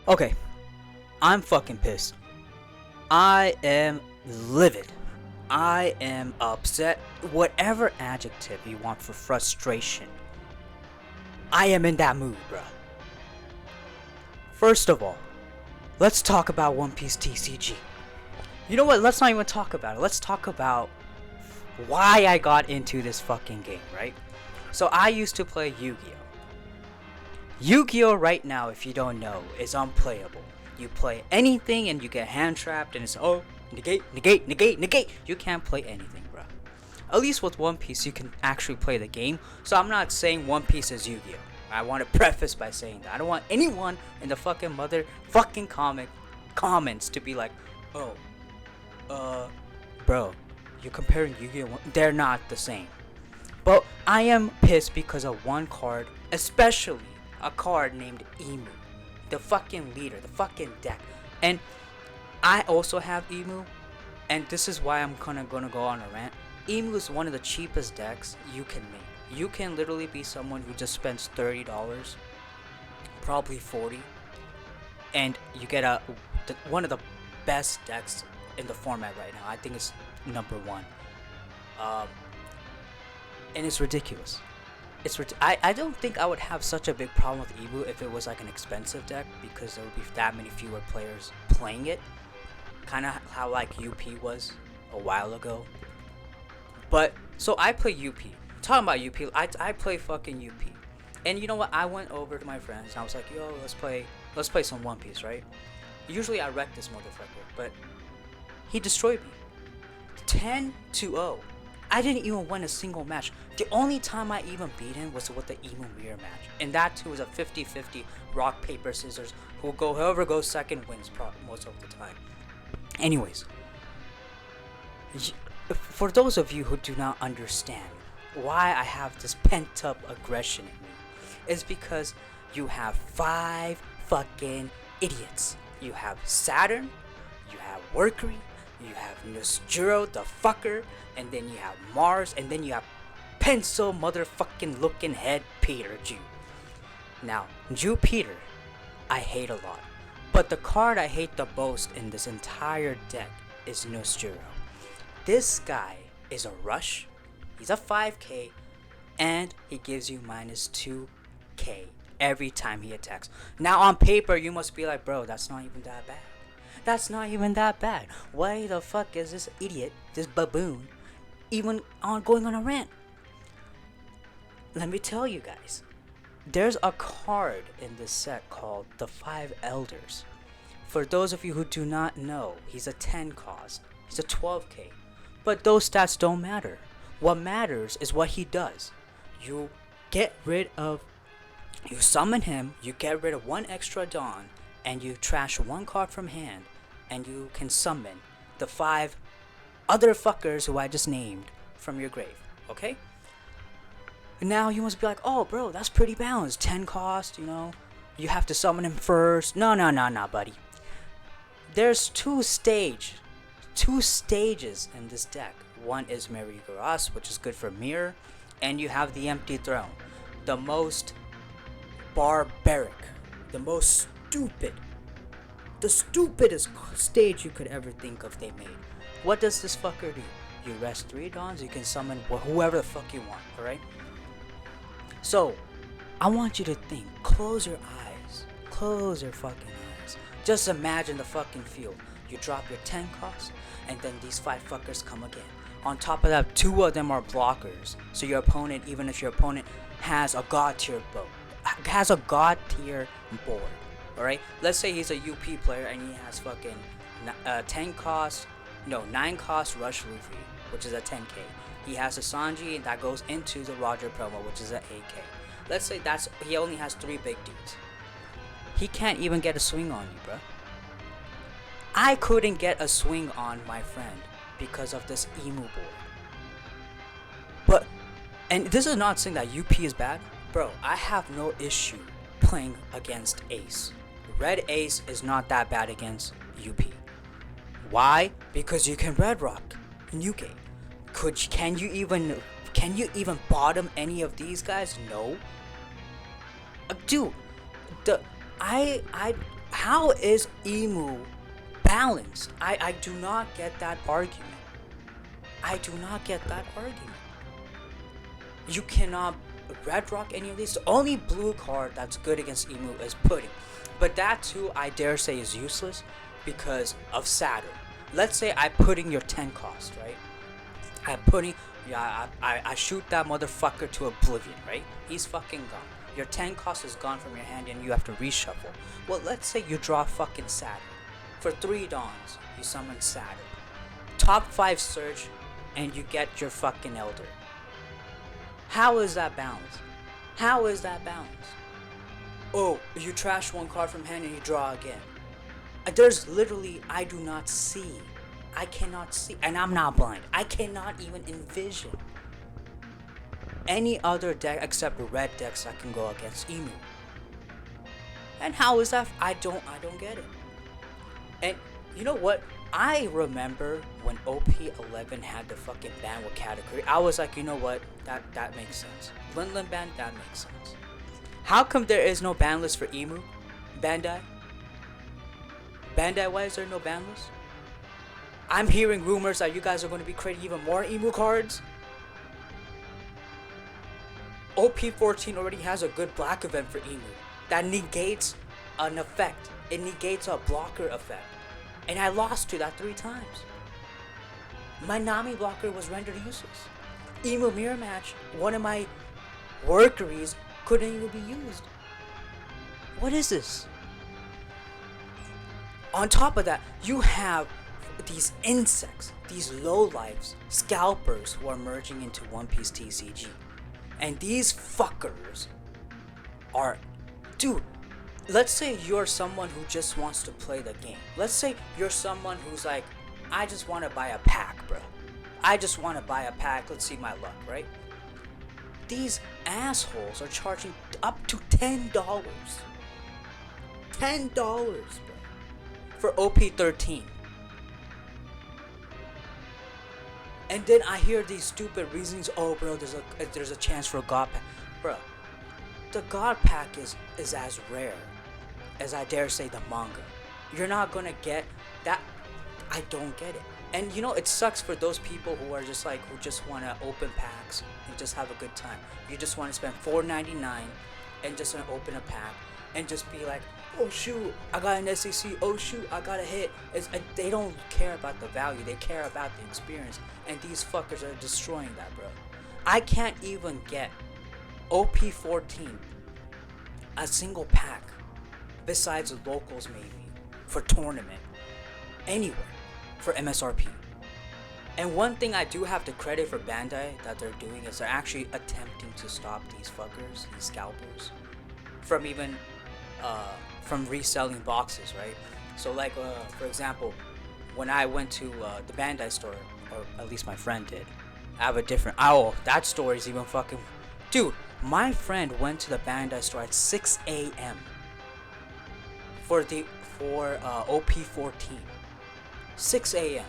Okay, I'm fucking pissed. I am livid. I am upset. Whatever adjective you want for frustration, I am in that mood, bruh. First of all, let's talk about One Piece TCG. You know what? Let's not even talk about it. Let's talk about why I got into this fucking game, right? So I used to play Yu-Gi-Oh! Yu-Gi-Oh! Right now, if you don't know, is unplayable. You play anything and you get hand trapped and it's negate, negate, negate, negate. You can't play anything, bro. At least with One Piece, you can actually play the game. So I'm not saying One Piece is Yu-Gi-Oh! I want to preface by saying that. I don't want anyone in the fucking comments to be like, bro, you're comparing Yu-Gi-Oh! They're not the same. But I am pissed because of one card, especially a card named Imu. The fucking leader, the fucking deck. And I also have Imu, and this is why I'm gonna go on a rant. Imu is one of the cheapest decks you can make. You can literally be someone who just spends $30, probably 40, and you get one of the best decks in the format right now. I think it's number one. And it's ridiculous. I don't think I would have such a big problem with Imu if it was like an expensive deck, because there would be that many fewer players playing it. Kind of how like UP was a while ago. But so I play UP. Talking about UP, I play fucking UP. And you know what? I went over to my friends and I was like, yo, let's play some One Piece, right? Usually I wreck this motherfucker, but he destroyed me. 10-0. I didn't even win a single match. The only time I even beat him was with the Imu mirror match, and that too was a 50-50 rock paper scissors. Whoever goes second wins most of the time. Anyways, for those of you who do not understand why I have this pent up aggression in me, is because you have 5 fucking idiots. You have Saturn, you have Mercury, you have Nosjuro the fucker, and then you have Mars, and then you have pencil motherfucking looking head Peter Jew. Now, Jew Peter, I hate a lot. But the card I hate the most in this entire deck is Nosjuro. This guy is a rush, he's a 5k, and he gives you minus 2k every time he attacks. Now on paper, you must be like, bro, that's not even that bad. That's not even that bad. Why the fuck is this idiot, this baboon, even going on a rant? Let me tell you guys. There's a card in this set called the 5 Elders. For those of you who do not know, he's a 10 cost. He's a 12k. But those stats don't matter. What matters is what he does. You summon him, you get rid of 1 extra Dawn, and you trash 1 card from hand, and you can summon the 5 other fuckers who I just named from your grave, okay? Now you must be like, oh bro, that's pretty balanced. 10 cost, you have to summon him first. No, buddy. There's two stages in this deck. One is Merry-Go-Round, which is good for mirror, and you have the Empty Throne, the most barbaric, the most stupid, the stupidest stage you could ever think of they made. What does this fucker do? You rest 3 Dawns, you can summon whoever the fuck you want, alright? So, I want you to think, close your eyes, close your fucking eyes. Just imagine the fucking field. You drop your 10 costs, and then these 5 fuckers come again. On top of that, 2 of them are blockers. So your opponent, even if your opponent has a god tier board, alright? Let's say he's a UP player and he has fucking 9 cost Rush Luffy, which is a 10k. He has a Sanji that goes into the Roger promo, which is an 8k. Let's say he only has 3 big dudes. He can't even get a swing on you, bro. I couldn't get a swing on my friend because of this Imu board. And this is not saying that UP is bad. Bro, I have no issue playing against Ace. Red Ace is not that bad against UP. Why? Because you can Red Rock in UK. Can you even bottom any of these guys? No. Dude, How is Imu balanced? I do not get that argument. I do not get that argument. You cannot red rock any of these. The only blue card that's good against Imu is Pudding. But that too, I dare say, is useless because of Saturn. Let's say I put in your 10 cost, right? I shoot that motherfucker to oblivion, right? He's fucking gone. Your 10 cost is gone from your hand and you have to reshuffle. Well, let's say you draw fucking Saturn. For 3 dawns, you summon Saturn. Top 5 Surge, and you get your fucking Elder. How is that balanced? How is that balanced? Oh, you trash 1 card from hand and you draw again. There's literally, I do not see. I cannot see, and I'm not blind. I cannot even envision any other deck except red decks that can go against Imu. And how is that? I don't get it. And you know what? I remember when OP11 had the fucking ban with category. I was like, you know what? That makes sense. Linlin ban, that makes sense. How come there is no ban list for Imu? Bandai? Bandai, why is there no ban list? I'm hearing rumors that you guys are going to be creating even more Imu cards. OP14 already has a good black event for Imu that negates an effect. It negates a blocker effect. And I lost to that 3 times. My Nami blocker was rendered useless. Imu mirror match, one of my workeries, couldn't even be used. What is this? On top of that, you have these insects, these lowlifes, scalpers who are merging into One Piece TCG. And these fuckers are... Dude, let's say you're someone who just wants to play the game. Let's say you're someone who's like, I just want to buy a pack, bro. I just want to buy a pack, let's see my luck, right? These assholes are charging up to $10. $10, bro. For OP13. And then I hear these stupid reasons. Oh, bro, there's a chance for a God pack, bro. The God pack is as rare as, I dare say, the manga. You're not gonna get that. I don't get it. And you know, it sucks for those people who are just like, who just want to open packs and just have a good time. You just want to spend $4.99 and just want to open a pack and just be like, oh shoot, I got an SEC, oh shoot, I got a hit. They don't care about the value, they care about the experience. And these fuckers are destroying that, bro. I can't even get OP14, a single pack, besides locals maybe, for tournament, anywhere, for MSRP. And one thing I do have to credit for Bandai that they're doing is they're actually attempting to stop these fuckers, these scalpers, from even from reselling boxes, right? So like for example, when I went to the Bandai store, or at least my friend did, I have a different, oh, that store is even fucking, dude, my friend went to the Bandai store at 6 a.m. for OP14. 6 a.m.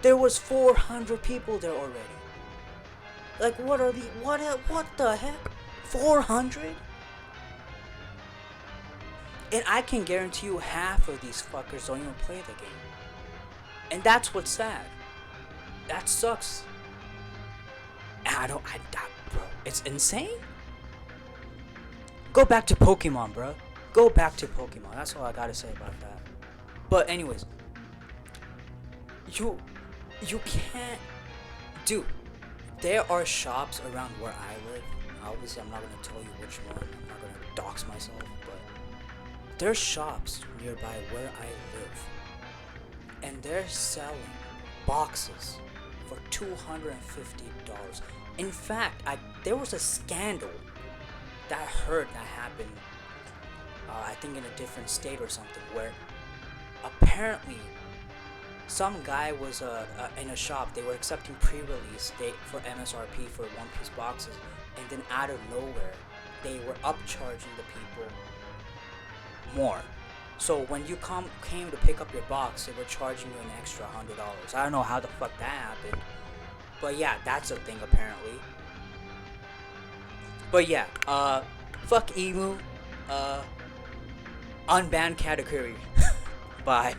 There was 400 people there already. Like, what the heck? 400? And I can guarantee you half of these fuckers don't even play the game. And that's what's sad. That sucks. And bro, it's insane. Go back to Pokemon, bro. Go back to Pokemon. That's all I gotta say about that. But anyways, you can't, dude. There are shops around where I live. Obviously, I'm not gonna tell you which one. I'm not gonna dox myself, but there's shops nearby where I live, and they're selling boxes for $250. In fact, there was a scandal that I heard that happened, I think in a different state or something, where apparently some guy was in a shop. They were accepting pre-release date for MSRP for One Piece boxes, and then out of nowhere, they were upcharging the people more. So when you came to pick up your box, they were charging you an extra $100. I don't know how the fuck that happened, but yeah, that's a thing apparently. But yeah, fuck Imu. Unbanned category. Bye.